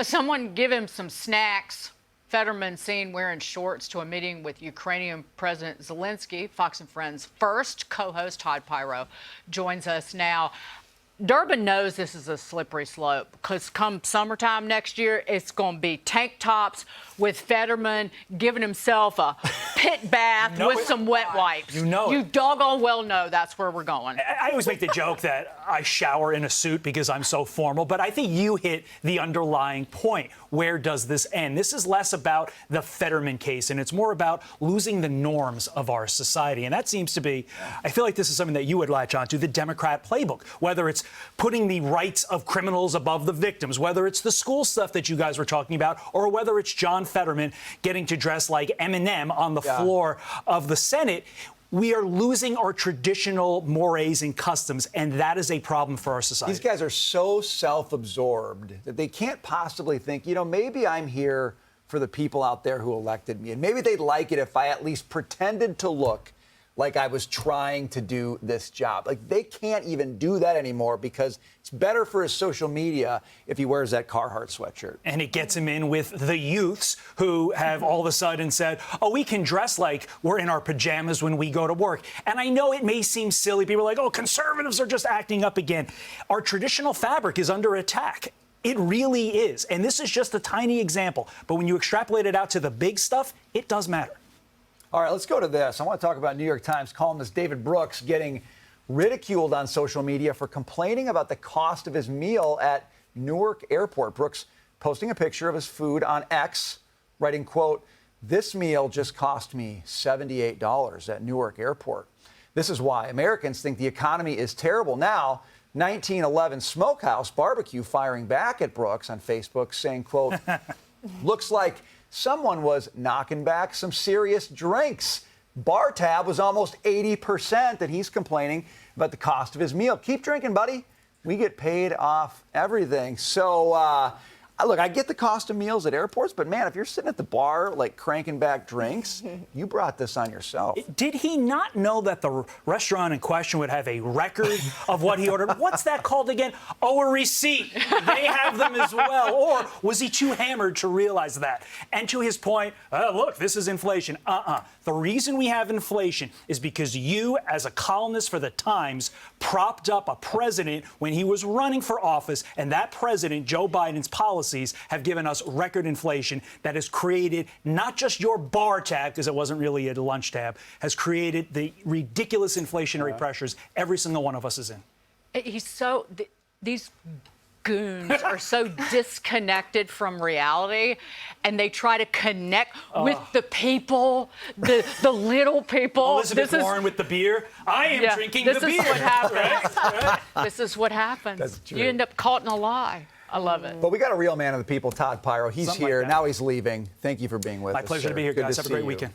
Someone give him some snacks. Fetterman seen wearing shorts to a meeting with Ukrainian President Zelensky. Fox and Friends first co-host Todd Piro joins us now. Durbin knows this is a slippery slope because come summertime next year, it's going to be tank tops with Fetterman giving himself a pit bath with some wet wipes. You doggone well know that's where we're going. I always make the joke that I shower in a suit because I'm so formal, but I think you hit the underlying point. Where does this end? This is less about the Fetterman case, and it's more about losing the norms of our society. And that seems to be, I feel like this is something that you would latch onto, the Democrat playbook, whether it's putting the rights of criminals above the victims, whether it's the school stuff that you guys were talking about, or whether it's John Fetterman getting to dress like Eminem on the floor of the Senate. We are losing our traditional mores and customs, and that is a problem for our society. These guys are so self-absorbed that they can't possibly think, maybe I'm here for the people out there who elected me, and maybe they'd like it if I at least pretended to look like I was trying to do this job. Like, they can't even do that anymore because it's better for his social media if he wears that Carhartt sweatshirt. And it gets him in with the youths who have all of a sudden said, oh, we can dress like we're in our pajamas when we go to work. And I know it may seem silly. People are like, oh, conservatives are just acting up again. Our traditional fabric is under attack. It really is. And this is just a tiny example. But when you extrapolate it out to the big stuff, it does matter. All right, let's go to this. I want to talk about New York Times columnist David Brooks getting ridiculed on social media for complaining about the cost of his meal at Newark Airport. Brooks posting a picture of his food on X, writing, quote, "This meal just cost me $78 at Newark Airport. This is why Americans think the economy is terrible." Now, 1911 Smokehouse Barbecue firing back at Brooks on Facebook, saying, quote, "Looks like someone was knocking back some serious drinks. Bar tab was almost 80%, and he's complaining about the cost of his meal. Keep drinking, buddy. We get paid off everything." So, look, I get the cost of meals at airports, but man, if you're sitting at the bar, like cranking back drinks, you brought this on yourself. Did he not know that the restaurant in question would have a record of what he ordered? What's that called again? Oh, a receipt. They have them as well. Or was he too hammered to realize that? And to his point, look, this is inflation. The reason we have inflation is because you, as a columnist for the Times, propped up a president when he was running for office, and that president, Joe Biden's policies, have given us record inflation that has created not just your bar tab, because it wasn't really a lunch tab, has created the ridiculous inflationary pressures every single one of us is in. These goons are so disconnected from reality, and they try to connect with the people, the little people. Elizabeth Warren with the beer. I am drinking the beer. This is what happens. Right? This is what happens. That's true. You end up caught in a lie. I love it. But we got a real man of the people, Todd Piro. He's Something here. like that. Now he's leaving. Thank you for being with us. My pleasure to be here, Good guys. to Have a see great you. weekend.